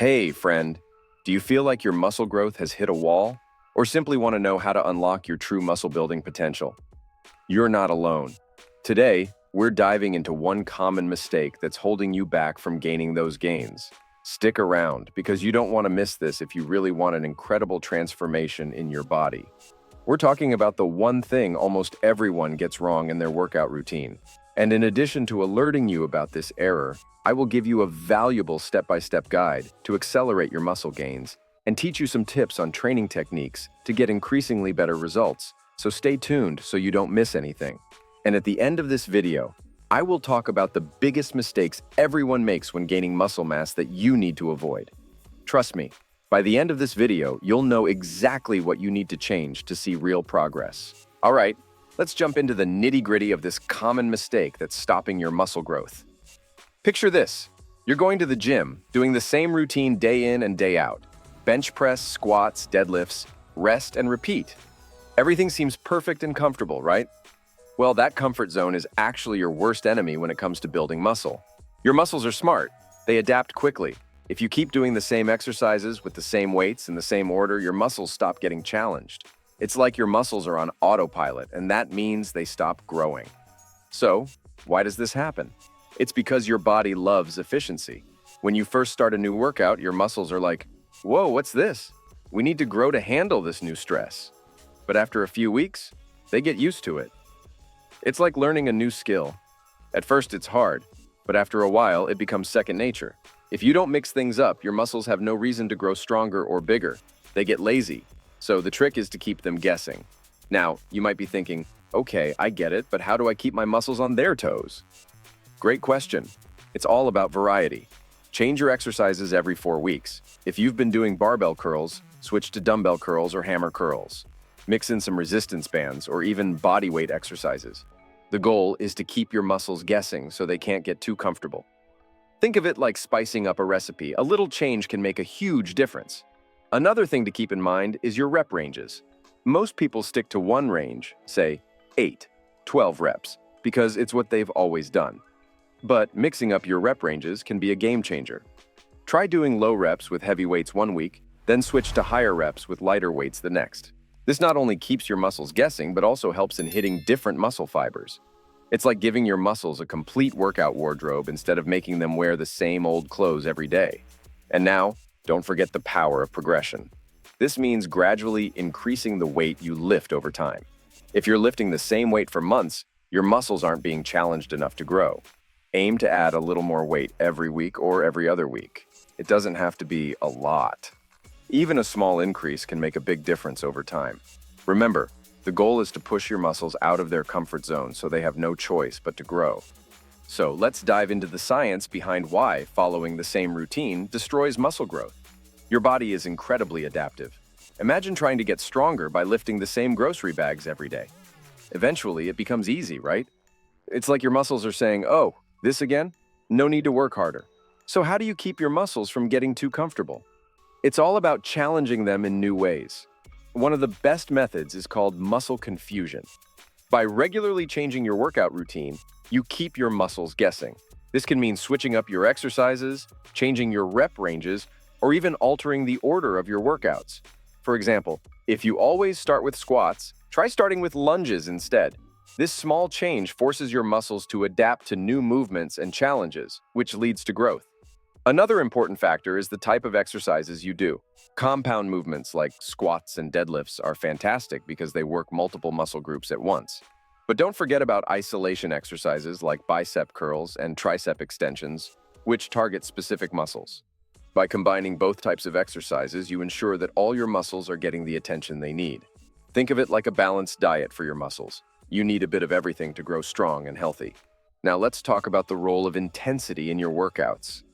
Hey, friend, do you feel like your muscle growth has hit a wall? Or simply want to know how to unlock your true muscle building potential? You're not alone. Today, we're diving into one common mistake that's holding you back from gaining those gains. Stick around, because you don't want to miss this if you really want an incredible transformation in your body. We're talking about the one thing almost everyone gets wrong in their workout routine. And in addition to alerting you about this error, I will give you a valuable step-by-step guide to accelerate your muscle gains and teach you some tips on training techniques to get increasingly better results. So stay tuned so you don't miss anything. And at the end of this video, I will talk about the biggest mistakes everyone makes when gaining muscle mass that you need to avoid. Trust me, by the end of this video, you'll know exactly what you need to change to see real progress. All right, let's jump into the nitty-gritty of this common mistake that's stopping your muscle growth. Picture this. You're going to the gym, doing the same routine day in and day out. Bench press, squats, deadlifts, rest, and repeat. Everything seems perfect and comfortable, right? Well, that comfort zone is actually your worst enemy when it comes to building muscle. Your muscles are smart. They adapt quickly. If you keep doing the same exercises with the same weights in the same order, your muscles stop getting challenged. It's like your muscles are on autopilot, and that means they stop growing. So, why does this happen? It's because your body loves efficiency. When you first start a new workout, your muscles are like, "Whoa, what's this? We need to grow to handle this new stress." But after a few weeks, they get used to it. It's like learning a new skill. At first, it's hard, but after a while, it becomes second nature. If you don't mix things up, your muscles have no reason to grow stronger or bigger. They get lazy. So the trick is to keep them guessing. Now, you might be thinking, okay, I get it, but how do I keep my muscles on their toes? Great question. It's all about variety. Change your exercises every 4 weeks. If you've been doing barbell curls, switch to dumbbell curls or hammer curls. Mix in some resistance bands or even body weight exercises. The goal is to keep your muscles guessing so they can't get too comfortable. Think of it like spicing up a recipe. A little change can make a huge difference. Another thing to keep in mind is your rep ranges. Most people stick to one range, say 8, 12 reps, because it's what they've always done. But mixing up your rep ranges can be a game changer. Try doing low reps with heavy weights one week, then switch to higher reps with lighter weights the next. This not only keeps your muscles guessing, but also helps in hitting different muscle fibers. It's like giving your muscles a complete workout wardrobe instead of making them wear the same old clothes every day. And now, don't forget the power of progression. This means gradually increasing the weight you lift over time. If you're lifting the same weight for months, your muscles aren't being challenged enough to grow. Aim to add a little more weight every week or every other week. It doesn't have to be a lot. Even a small increase can make a big difference over time. Remember, the goal is to push your muscles out of their comfort zone so they have no choice but to grow. So let's dive into the science behind why following the same routine destroys muscle growth. Your body is incredibly adaptive. Imagine trying to get stronger by lifting the same grocery bags every day. Eventually, it becomes easy, right? It's like your muscles are saying, "Oh, this again? No need to work harder." So how do you keep your muscles from getting too comfortable? It's all about challenging them in new ways. One of the best methods is called muscle confusion. By regularly changing your workout routine, you keep your muscles guessing. This can mean switching up your exercises, changing your rep ranges, or even altering the order of your workouts. For example, if you always start with squats, try starting with lunges instead. This small change forces your muscles to adapt to new movements and challenges, which leads to growth. Another important factor is the type of exercises you do. Compound movements like squats and deadlifts are fantastic because they work multiple muscle groups at once. But don't forget about isolation exercises like bicep curls and tricep extensions, which target specific muscles. By combining both types of exercises, you ensure that all your muscles are getting the attention they need. Think of it like a balanced diet for your muscles. You need a bit of everything to grow strong and healthy. Now let's talk about the role of intensity in your workouts.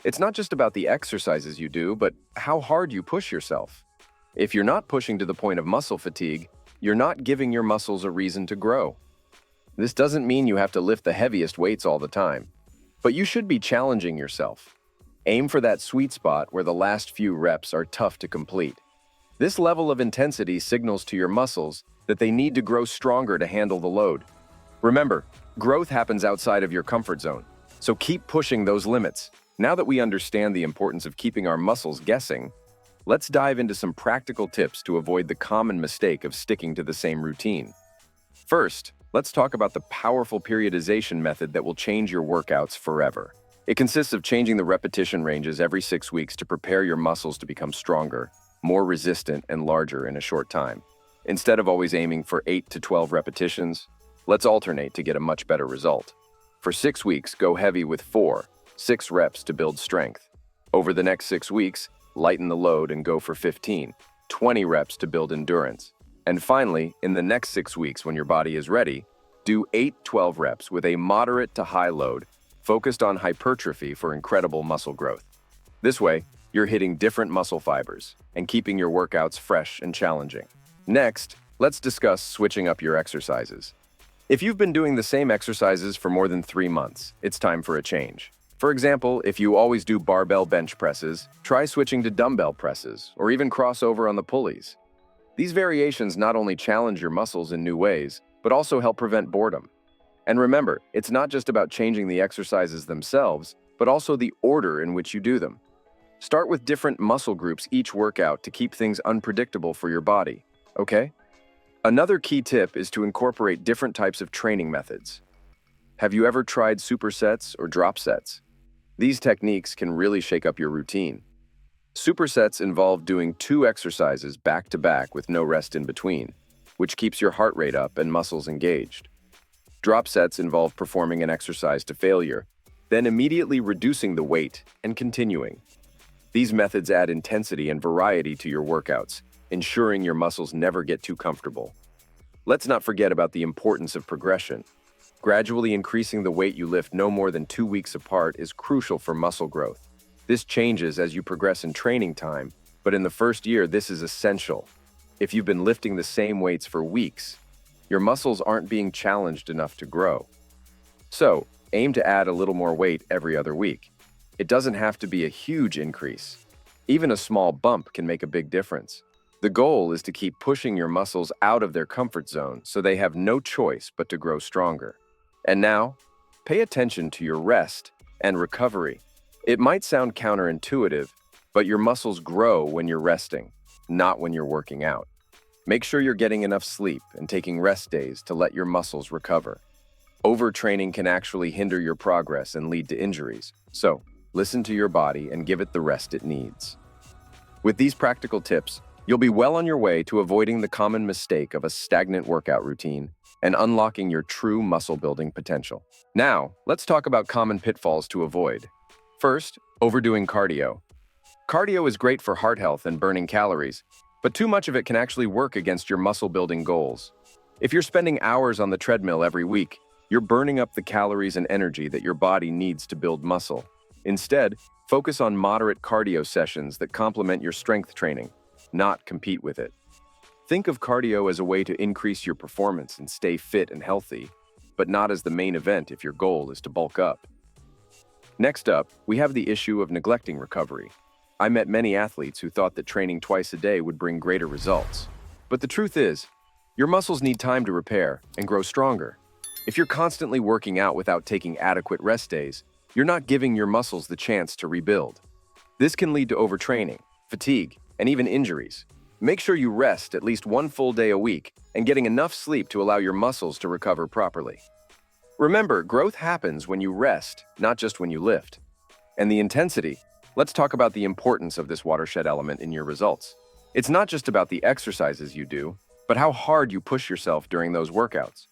It's not just about the exercises you do, but how hard you push yourself. If you're not pushing to the point of muscle fatigue, you're not giving your muscles a reason to grow. This doesn't mean you have to lift the heaviest weights all the time, but you should be challenging yourself. Aim for that sweet spot where the last few reps are tough to complete. This level of intensity signals to your muscles that they need to grow stronger to handle the load. Remember, growth happens outside of your comfort zone, so keep pushing those limits. Now that we understand the importance of keeping our muscles guessing, let's dive into some practical tips to avoid the common mistake of sticking to the same routine. First, let's talk about the powerful periodization method that will change your workouts forever. It consists of changing the repetition ranges every 6 weeks to prepare your muscles to become stronger, more resistant, and larger in a short time. Instead of always aiming for 8 to 12 repetitions, let's alternate to get a much better result. For 6 weeks, go heavy with 6 reps to build strength. Over the next 6 weeks, lighten the load and go for 20 reps to build endurance. And finally, in the next 6 weeks when your body is ready, do 12 reps with a moderate to high load, focused on hypertrophy for incredible muscle growth. This way, you're hitting different muscle fibers and keeping your workouts fresh and challenging. Next, let's discuss switching up your exercises. If you've been doing the same exercises for more than 3 months, it's time for a change. For example, if you always do barbell bench presses, try switching to dumbbell presses or even cross over on the pulleys. These variations not only challenge your muscles in new ways, but also help prevent boredom. And remember, it's not just about changing the exercises themselves, but also the order in which you do them. Start with different muscle groups each workout to keep things unpredictable for your body, okay? Another key tip is to incorporate different types of training methods. Have you ever tried supersets or drop sets? These techniques can really shake up your routine. Supersets involve doing 2 exercises back to back with no rest in between, which keeps your heart rate up and muscles engaged. Drop sets involve performing an exercise to failure, then immediately reducing the weight and continuing. These methods add intensity and variety to your workouts, ensuring your muscles never get too comfortable. Let's not forget about the importance of progression. Gradually increasing the weight you lift no more than 2 weeks apart is crucial for muscle growth. This changes as you progress in training time, but in the first year this is essential. If you've been lifting the same weights for weeks, your muscles aren't being challenged enough to grow. So, aim to add a little more weight every other week. It doesn't have to be a huge increase. Even a small bump can make a big difference. The goal is to keep pushing your muscles out of their comfort zone so they have no choice but to grow stronger. And now, pay attention to your rest and recovery. It might sound counterintuitive, but your muscles grow when you're resting, not when you're working out. Make sure you're getting enough sleep and taking rest days to let your muscles recover. Overtraining can actually hinder your progress and lead to injuries, so listen to your body and give it the rest it needs. With these practical tips, you'll be well on your way to avoiding the common mistake of a stagnant workout routine and unlocking your true muscle-building potential. Now, let's talk about common pitfalls to avoid. First, overdoing cardio. Cardio is great for heart health and burning calories, but too much of it can actually work against your muscle-building goals. If you're spending hours on the treadmill every week, you're burning up the calories and energy that your body needs to build muscle. Instead, focus on moderate cardio sessions that complement your strength training, not compete with it. Think of cardio as a way to increase your performance and stay fit and healthy, but not as the main event if your goal is to bulk up. Next up, we have the issue of neglecting recovery. I met many athletes who thought that training twice a day would bring greater results. But the truth is, your muscles need time to repair and grow stronger. If you're constantly working out without taking adequate rest days, you're not giving your muscles the chance to rebuild. This can lead to overtraining, fatigue, and even injuries. Make sure you rest at least 1 full day a week and getting enough sleep to allow your muscles to recover properly. Remember, growth happens when you rest, not just when you lift. And the intensity. Let's talk about the importance of this watershed element in your results. It's not just about the exercises you do, but how hard you push yourself during those workouts.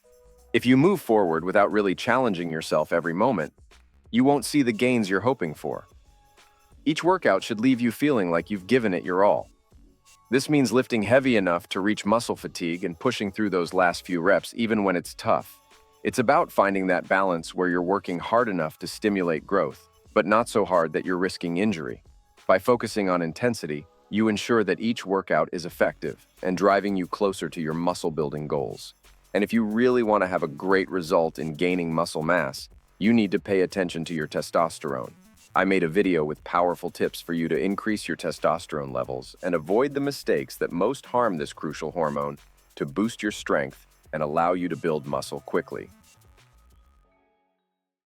If you move forward without really challenging yourself every moment, you won't see the gains you're hoping for. Each workout should leave you feeling like you've given it your all. This means lifting heavy enough to reach muscle fatigue and pushing through those last few reps even when it's tough. It's about finding that balance where you're working hard enough to stimulate growth, but not so hard that you're risking injury. By focusing on intensity, you ensure that each workout is effective and driving you closer to your muscle-building goals. And if you really want to have a great result in gaining muscle mass, you need to pay attention to your testosterone. I made a video with powerful tips for you to increase your testosterone levels and avoid the mistakes that most harm this crucial hormone to boost your strength and allow you to build muscle quickly.